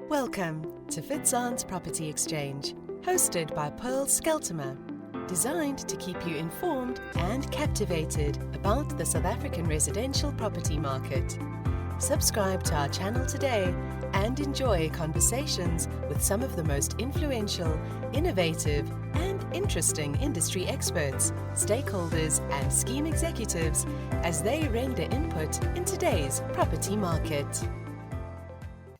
Welcome to Fitzan's Property Exchange, hosted by Pearl Scheltema, designed to keep you informed and captivated about the South African residential property market. Subscribe to our channel today and enjoy conversations with some of the most influential, innovative, and interesting industry experts, stakeholders, and scheme executives as they render input in today's property market.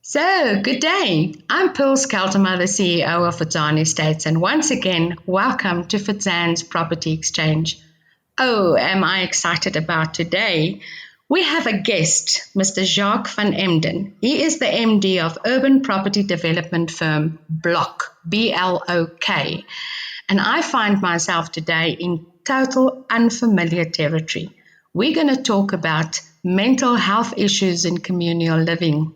So, good day. I'm Pearl Scheltema, the CEO of Fitzan Estates, and once again, welcome to Fitzan's Property Exchange. Oh, am I excited about today? We have a guest, Mr. Jacques van Embden. He is the MD of urban property development firm Blok, B-L-O-K. And I find myself today in total unfamiliar territory. We're going to talk about mental health issues in communal living.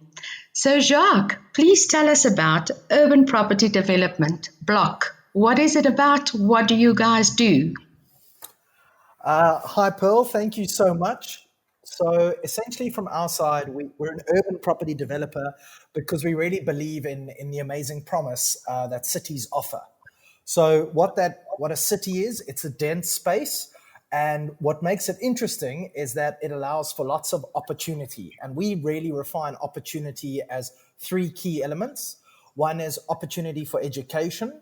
So Jacques, please tell us about urban property development, Blok. What is it about? What do you guys do? Hi, Pearl. Thank you so much. So essentially from our side, we're an urban property developer because we really believe in the amazing promise that cities offer. So what a city is, it's a dense space. And what makes it interesting is that it allows for lots of opportunity. And we really refine opportunity as three key elements. One is opportunity for education.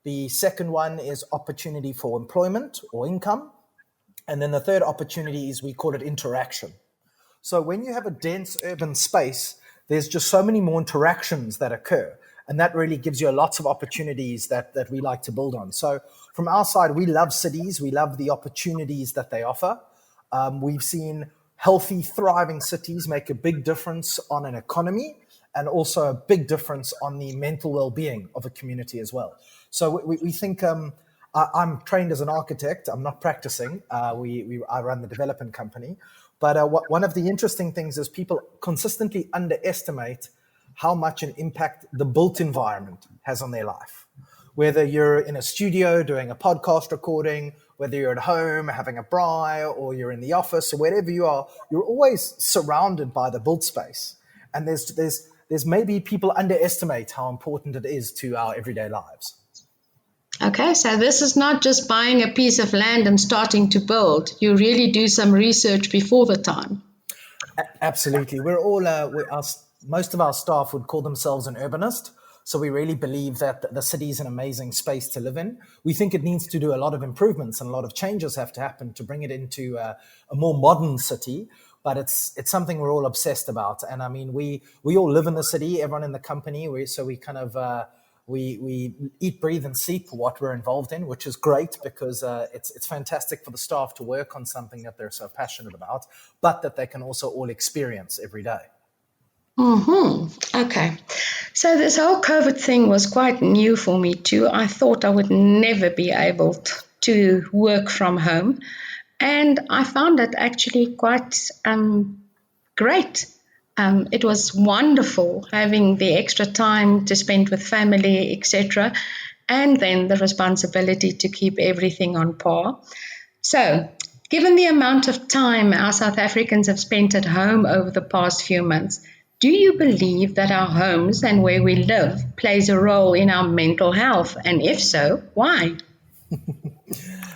The second one is opportunity for employment or income. And then the third opportunity is, we call it interaction. So when you have a dense urban space, there's just so many more interactions that occur. And that really gives you lots of opportunities that we like to build on. So from our side, we love cities. We love the opportunities that they offer. We've seen healthy, thriving cities make a big difference on an economy and also a big difference on the mental well-being of a community as well. So we think, I'm trained as an architect. I'm not practicing. I run the development company. But one of the interesting things is people consistently underestimate how much an impact the built environment has on their life. Whether you're in a studio doing a podcast recording, whether you're at home having a braai, or you're in the office, or wherever you are, you're always surrounded by the built space. And there's maybe people underestimate how important it is to our everyday lives. Okay, so this is not just buying a piece of land and starting to build. You really do some research before the time. Absolutely. Most of our staff would call themselves an urbanist. So we really believe that the city is an amazing space to live in. We think it needs to do a lot of improvements, and a lot of changes have to happen to bring it into a more modern city. But it's something we're all obsessed about. And I mean, we all live in the city, everyone in the company. We eat, breathe, and sleep what we're involved in, which is great because it's fantastic for the staff to work on something that they're so passionate about, but that they can also all experience every day. Okay. So this whole COVID thing was quite new for me too. I thought I would never be able to work from home. And I found it actually quite great. It was wonderful having the extra time to spend with family, etc., and then the responsibility to keep everything on par. So, given the amount of time our South Africans have spent at home over the past few months, do you believe that our homes and where we live plays a role in our mental health? And if so, why?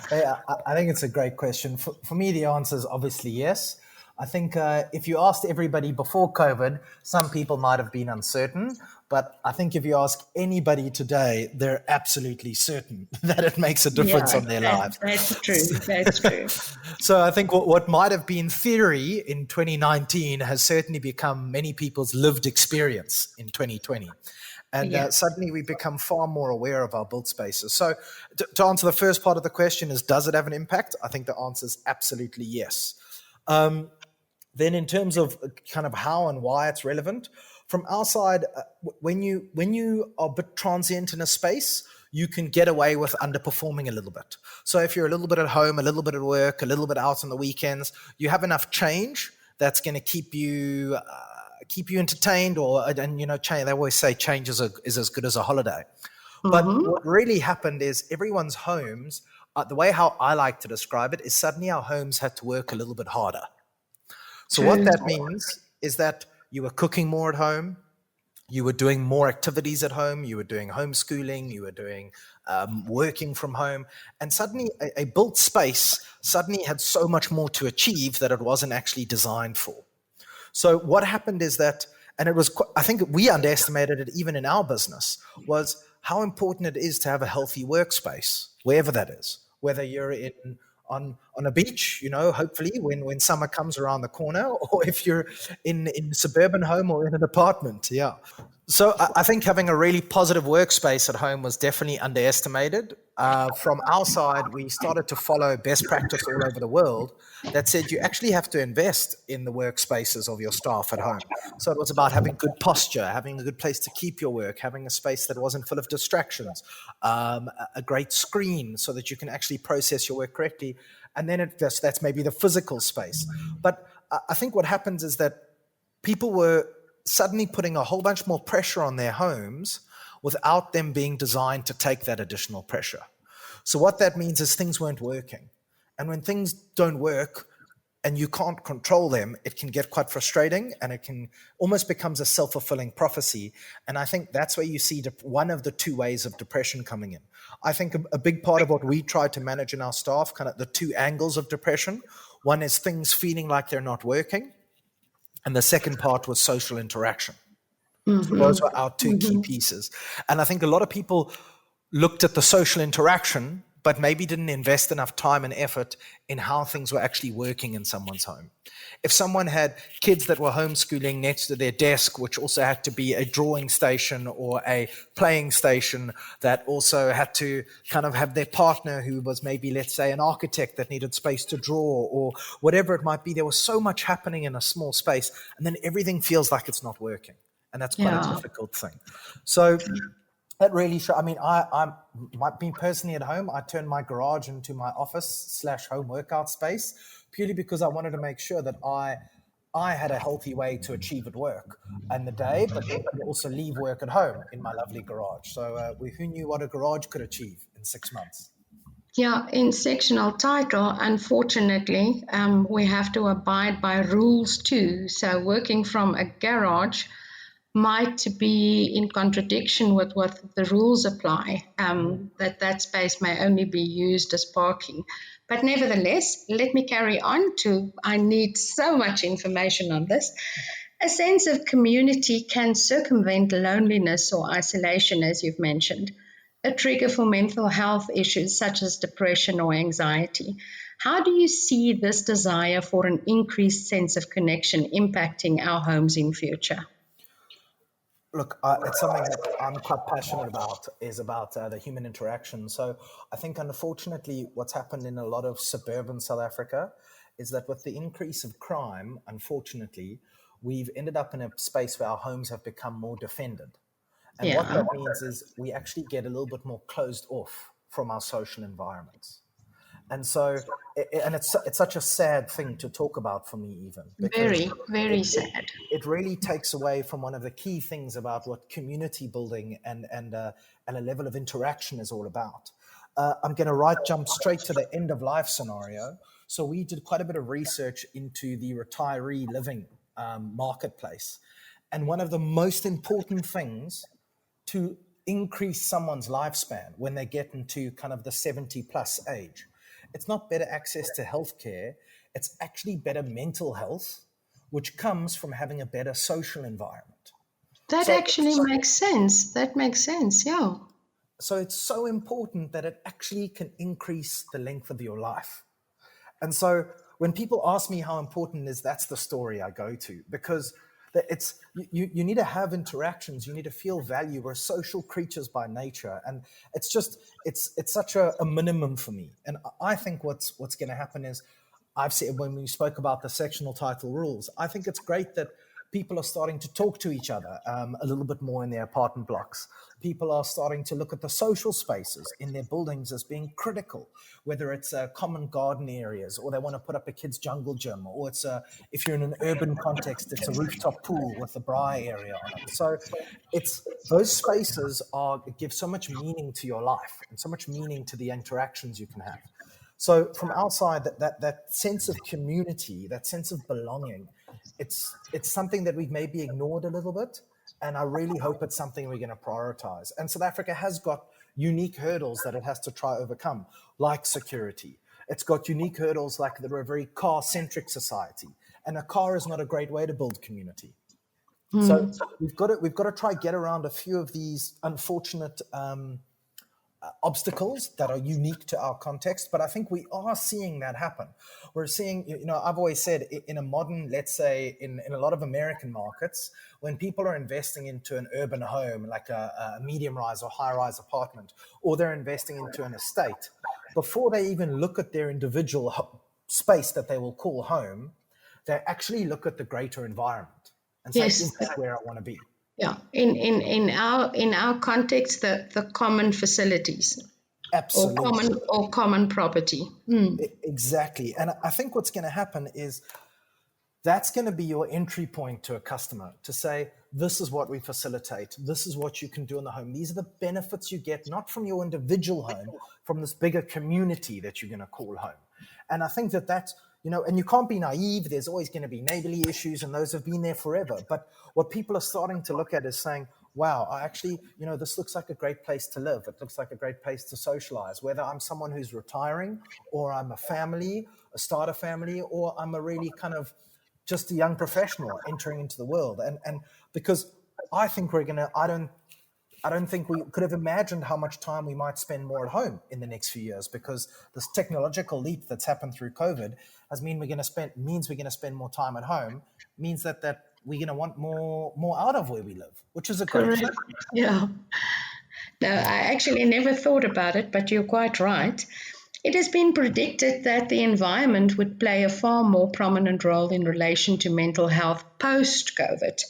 I think it's a great question. For me, the answer is obviously yes. I think if you asked everybody before COVID, some people might have been uncertain. But I think if you ask anybody today, they're absolutely certain that it makes a difference on their lives. That's true. That's true. So I think what might have been theory in 2019 has certainly become many people's lived experience in 2020. And suddenly we become far more aware of our built spaces. So to answer the first part of the question is, does it have an impact? I think the answer is absolutely yes. Then in terms of kind of how and why it's relevant, from our side, when you are a bit transient in a space, you can get away with underperforming a little bit. So if you're a little bit at home, a little bit at work, a little bit out on the weekends, you have enough change that's going to keep you entertained, they always say change is as good as a holiday. But what really happened is everyone's homes, the way how I like to describe it is suddenly our homes had to work a little bit harder. So what that means is that you were cooking more at home, You were doing more activities at home, you were doing homeschooling, you were doing working from home, and suddenly a built space suddenly had so much more to achieve that it wasn't actually designed for. So what happened is that, and it was, I think we underestimated it even in our business, was how important it is to have a healthy workspace, wherever that is, whether you're on a beach, hopefully when summer comes around the corner, or if you're in a suburban home or in an apartment. Yeah. So I think having a really positive workspace at home was definitely underestimated. From our side, we started to follow best practice all over the world that said you actually have to invest in the workspaces of your staff at home. So it was about having good posture, having a good place to keep your work, having a space that wasn't full of distractions, a great screen so that you can actually process your work correctly. And then that's maybe the physical space. But I think what happens is that people were suddenly putting a whole bunch more pressure on their homes without them being designed to take that additional pressure. So what that means is things weren't working. And when things don't work and you can't control them, it can get quite frustrating, and it can almost becomes a self-fulfilling prophecy. And I think that's where you see one of the two ways of depression coming in. I think a big part of what we try to manage in our staff, kind of the two angles of depression, one is things feeling like they're not working, and the second part was social interaction. So those were our two key pieces. And I think a lot of people looked at the social interaction, but maybe didn't invest enough time and effort in how things were actually working in someone's home. If someone had kids that were homeschooling next to their desk, which also had to be a drawing station or a playing station, that also had to kind of have their partner who was maybe, let's say, an architect that needed space to draw, or whatever it might be, there was so much happening in a small space, and then everything feels like it's not working. And that's quite a difficult thing. So that really I mean, I being personally at home, I turned my garage into my office / home workout space, purely because I wanted to make sure that I had a healthy way to achieve at work in the day, but then could also leave work at home in my lovely garage. So who knew what a garage could achieve in 6 months? Yeah, in sectional title, unfortunately, we have to abide by rules too. So working from a garage might be in contradiction with what the rules apply, that space may only be used as parking. But nevertheless, let me carry on I need so much information on this. A sense of community can circumvent loneliness or isolation, as you've mentioned, a trigger for mental health issues such as depression or anxiety. How do you see this desire for an increased sense of connection impacting our homes in future? Look, it's something that I'm quite passionate about, is about the human interaction. So I think, unfortunately, what's happened in a lot of suburban South Africa is that with the increase of crime, unfortunately, we've ended up in a space where our homes have become more defended. And what that means is we actually get a little bit more closed off from our social environments. And so, it's such a sad thing to talk about for me, even. Very, very sad. It really takes away from one of the key things about what community building and a level of interaction is all about. I'm going to jump straight to the end of life scenario. So we did quite a bit of research into the retiree living marketplace. And one of the most important things to increase someone's lifespan when they get into kind of the 70 plus age, it's not better access to healthcare, it's actually better mental health, which comes from having a better social environment. That actually makes sense. That makes sense, yeah. So it's so important that it actually can increase the length of your life. And so when people ask me how important it is, that's the story I go to, because you need to have interactions, you need to feel value. We're social creatures by nature, and it's such a minimum for me. And I think what's going to happen is, I've said when we spoke about the sectional title rules, I think it's great that people are starting to talk to each other a little bit more in their apartment blocks. People are starting to look at the social spaces in their buildings as being critical, whether it's common garden areas, or they want to put up a kids' jungle gym, or it's if you're in an urban context, it's a rooftop pool with a braai area on it. So those spaces give so much meaning to your life and so much meaning to the interactions you can have. So from our side, that sense of community, that sense of belonging, it's something that we've maybe ignored a little bit. And I really hope it's something we're going to prioritize. And South Africa has got unique hurdles that it has to try overcome, like security. It's got unique hurdles like that we're a very car-centric society. And a car is not a great way to build community. So we've got to try get around a few of these unfortunate obstacles that are unique to our context, but I think we are seeing that happen. We're seeing, I've always said in a modern, let's say in a lot of American markets, when people are investing into an urban home, like a medium rise or high rise apartment, or they're investing into an estate, before they even look at their individual space that they will call home, they actually look at the greater environment and say, Yes. is that where I want to be? Yeah, in our context, the common facilities Absolutely. or common property. Exactly. And I think what's going to happen is that's going to be your entry point to a customer to say, this is what we facilitate. This is what you can do in the home. These are the benefits you get, not from your individual home, from this bigger community that you're going to call home. And I think that's, and you can't be naive. There's always going to be neighborly issues, and those have been there forever. But what people are starting to look at is saying, wow, I actually, this looks like a great place to live. It looks like a great place to socialize, whether I'm someone who's retiring or I'm a family, a starter family, or I'm a really kind of just a young professional entering into the world. And because I think I don't think we could have imagined how much time we might spend more at home in the next few years, because this technological leap that's happened through COVID means we're going to spend more time at home, means that we're going to want more out of where we live, which is a great thing. Yeah. No, I actually never thought about it, but you're quite right. It has been predicted that the environment would play a far more prominent role in relation to mental health post-COVID.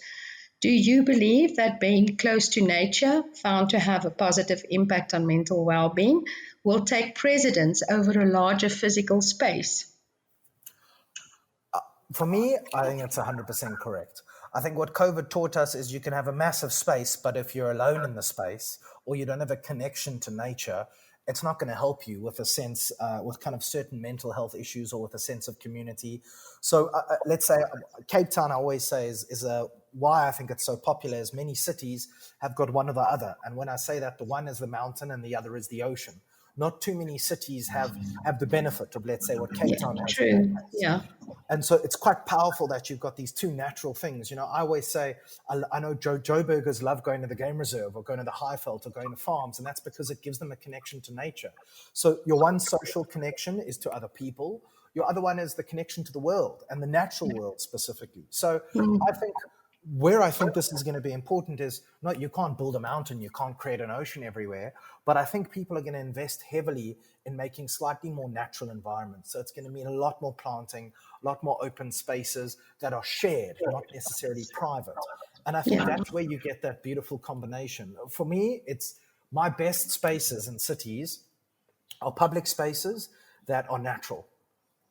Do you believe that being close to nature, found to have a positive impact on mental well-being, will take precedence over a larger physical space? For me, I think it's 100% correct. I think what COVID taught us is you can have a massive space, but if you're alone in the space or you don't have a connection to nature, it's not going to help you with a sense, with kind of certain mental health issues or with a sense of community. So let's say Cape Town, I always say, is why I think it's so popular, is many cities have got one or the other. And when I say that, the one is the mountain and the other is the ocean. Not too many cities have the benefit of, let's say, what Cape Town has. True. Yeah. And so it's quite powerful that you've got these two natural things. I always say, I know Joburgers love going to the game reserve or going to the Highveld or going to farms, and that's because it gives them a connection to nature. So your one social connection is to other people. Your other one is the connection to the world and the natural world specifically. So I think where I think this is going to be important is not, you can't build a mountain, you can't create an ocean everywhere, but I think people are going to invest heavily in making slightly more natural environments. So it's going to mean a lot more planting, a lot more open spaces that are shared, not necessarily private. And I think that's where you get that beautiful combination. For me, it's my best spaces in cities are public spaces that are natural.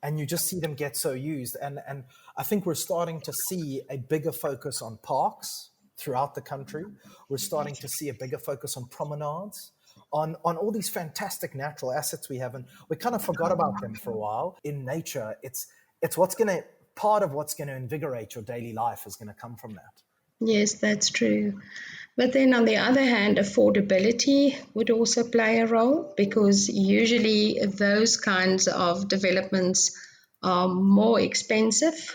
And you just see them get so used. And I think we're starting to see a bigger focus on parks throughout the country. We're starting to see a bigger focus on promenades, on all these fantastic natural assets we have. And we kind of forgot about them for a while. In nature, it's part of what's going to invigorate your daily life is going to come from that. Yes, that's true. But then on the other hand, affordability would also play a role, because usually those kinds of developments are more expensive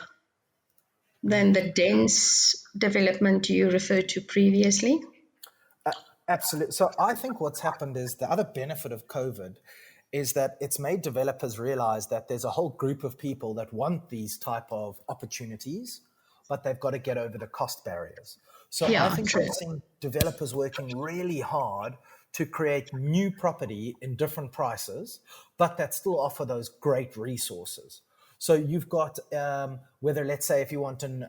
than the dense development you referred to previously. Absolutely. So I think what's happened is the other benefit of COVID is that it's made developers realize that there's a whole group of people that want these type of opportunities, but they've got to get over the cost barriers. So I think we're seeing developers working really hard to create new property in different prices, but that still offer those great resources. So you've got, whether, let's say, if you want an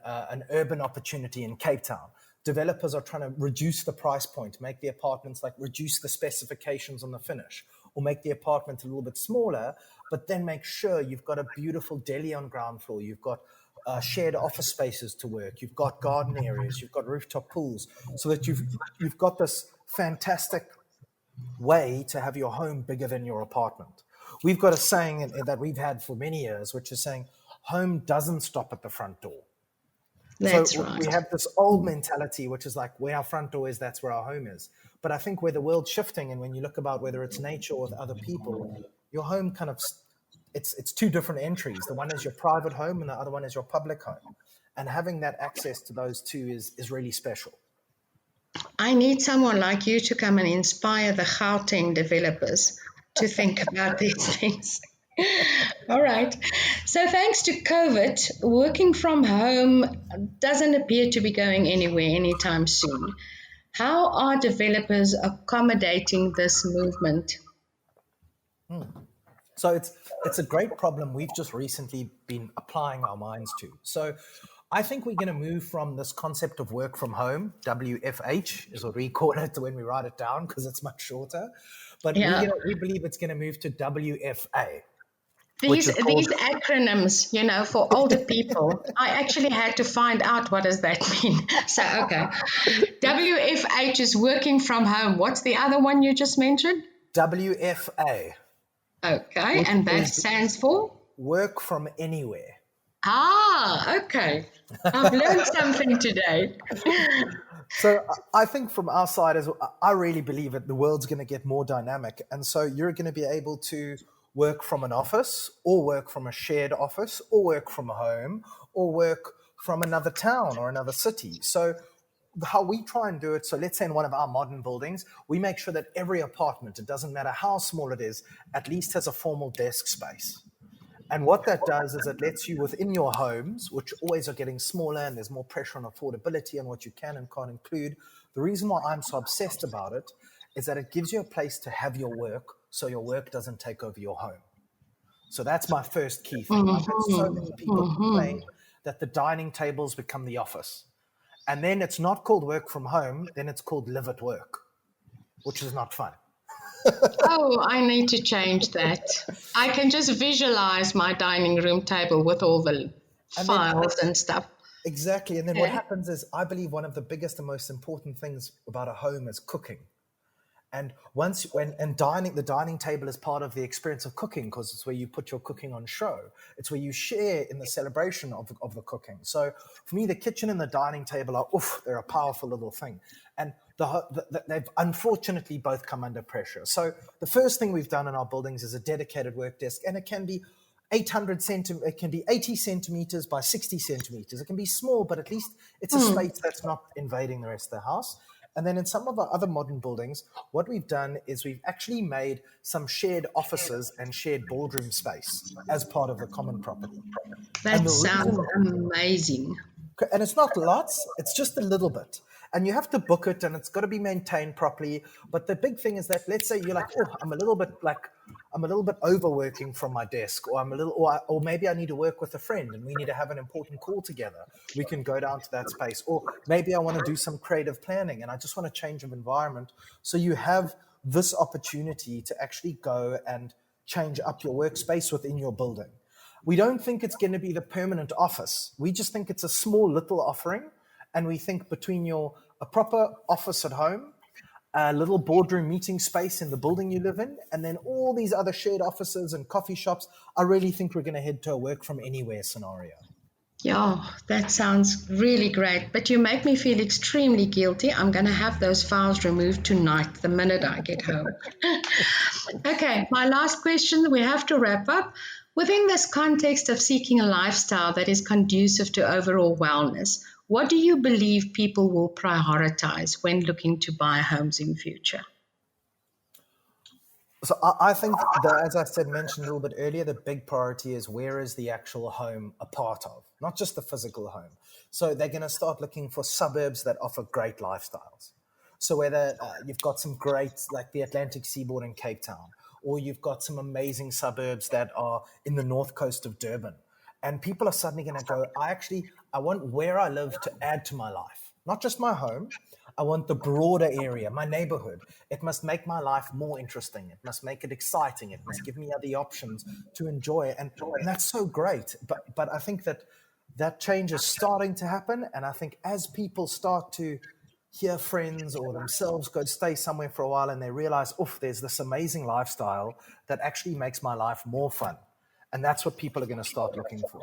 urban opportunity in Cape Town, developers are trying to reduce the price point, make the apartments, like reduce the specifications on the finish, or make the apartment a little bit smaller, but then make sure you've got a beautiful deli on ground floor. You've got shared office spaces to work. You've got garden areas. You've got rooftop pools, so that you've got this fantastic way to have your home bigger than your apartment. We've got a saying that we've had for many years, which is saying, home doesn't stop at the front door. That's So we right. have this old mentality, which is like where our front door is, that's where our home is. But I think where the world's shifting, and when you look about whether it's nature or with other people, your home kind of it's two different entries. The one is your private home, and the other one is your public home. And having that access to those two is really special. I need someone like you to come and inspire the Gauteng developers to think about these things. All right. So, thanks to COVID, working from home doesn't appear to be going anywhere anytime soon. How are developers accommodating this movement? So it's a great problem we've just recently been applying our minds to. So I think we're going to move from this concept of work from home, WFH is what we call it when we write it down because it's much shorter. But Yeah. we believe it's going to move to WFA, which These is called acronyms, for older people, I actually had to find out what does that mean. So, okay. WFH is working from home. What's the other one you just mentioned? WFA, Okay, which and that is stands for? work from anywhere. Ah, okay. I've learned something today. So I think from our side, as I really believe that the world's going to get more dynamic, and so you're going to be able to work from an office, or work from a shared office, or work from home, or work from another town or another city. So how we try and do it, so let's say in one of our modern buildings, we make sure that every apartment, it doesn't matter how small it is, at least has a formal desk space. And what that does is it lets you within your homes, which always are getting smaller and there's more pressure on affordability and what you can and can't include. The reason why I'm so obsessed about it is that it gives you a place to have your work so your work doesn't take over your home. So that's my first key thing. I've had so many people complain that the dining tables become the office. And then it's not called work from home, then it's called live at work, which is not fun. Oh, I need to change that. I can just visualize my dining room table with all the And then files and stuff. exactly. And then what Yeah. happens is I believe one of the biggest and most important things about a home is cooking. And the dining table is part of the experience of cooking because it's where you put your cooking on show. It's where you share in the celebration of the cooking. So for me, the kitchen and the dining table they're a powerful little thing. And they've unfortunately both come under pressure. So the first thing we've done in our buildings is a dedicated work desk, and it can be 80 centimeters by 60 centimeters. It can be small, but at least it's a space that's not invading the rest of the house. And then in some of our other modern buildings, what we've done is we've actually made some shared offices and shared boardroom space as part of the common property. And That the sounds reason, amazing. and it's not lots, it's just a little bit. And you have to book it and it's got to be maintained properly. But the big thing is that let's say you're like, I'm a little bit overworking from my desk, or maybe I need to work with a friend and we need to have an important call together. We can go down to that space. Or maybe I want to do some creative planning and I just want to change of environment. So you have this opportunity to actually go and change up your workspace within your building. We don't think it's going to be the permanent office. We just think it's a small little offering. And we think between a proper office at home, a little boardroom meeting space in the building you live in, and then all these other shared offices and coffee shops, I really think we're going to head to a work from anywhere scenario. Yeah, that sounds really great. But you make me feel extremely guilty. I'm going to have those files removed tonight, the minute I get home. Okay, my last question. We have to wrap up. Within this context of seeking a lifestyle that is conducive to overall wellness, what do you believe people will prioritize when looking to buy homes in future? So I think that, as mentioned a little bit earlier, the big priority is where is the actual home a part of, not just the physical home. So they're going to start looking for suburbs that offer great lifestyles. So whether you've got some great, like the Atlantic seaboard in Cape Town, or you've got some amazing suburbs that are in the north coast of Durban. And people are suddenly going to go, I want where I live to add to my life, not just my home. I want the broader area, my neighborhood. It must make my life more interesting. It must make it exciting. It must give me other options to enjoy. And that's so great. But I think that change is starting to happen. And I think as people start to hear friends or themselves go stay somewhere for a while and they realize, there's this amazing lifestyle that actually makes my life more fun. And that's what people are going to start looking for.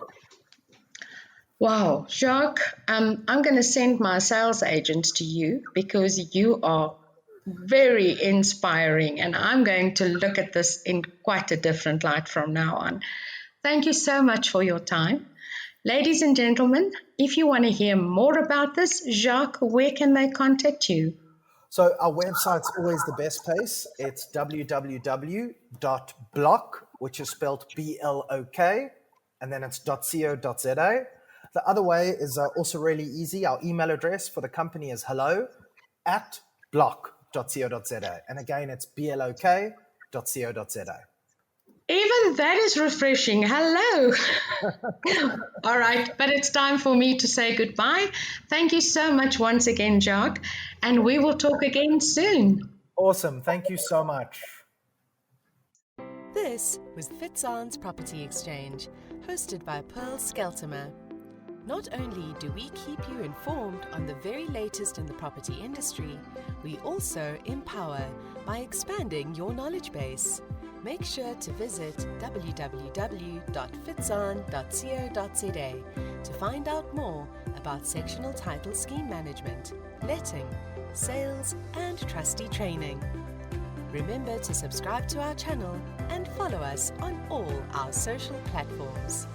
Wow, Jacques, I'm going to send my sales agent to you because you are very inspiring, and I'm going to look at this in quite a different light from now on. Thank you so much for your time. Ladies and gentlemen, if you want to hear more about this, Jacques, where can they contact you? So our website's always the best place. It's www.blok, which is spelled BLOK, and then it's .co.za. The other way is also really easy. Our email address for the company is hello@blok.co.za. And again, it's blok.co.za. Even that is refreshing. Hello. All right, but it's time for me to say goodbye. Thank you so much once again, Jacques, and we will talk again soon. Awesome. Thank you so much. This was Fitzan's Property Exchange, hosted by Pearl Scheltema. Not only do we keep you informed on the very latest in the property industry, we also empower by expanding your knowledge base. Make sure to visit www.fitzan.co.za to find out more about sectional title scheme management, letting, sales, and trustee training. Remember to subscribe to our channel and follow us on all our social platforms.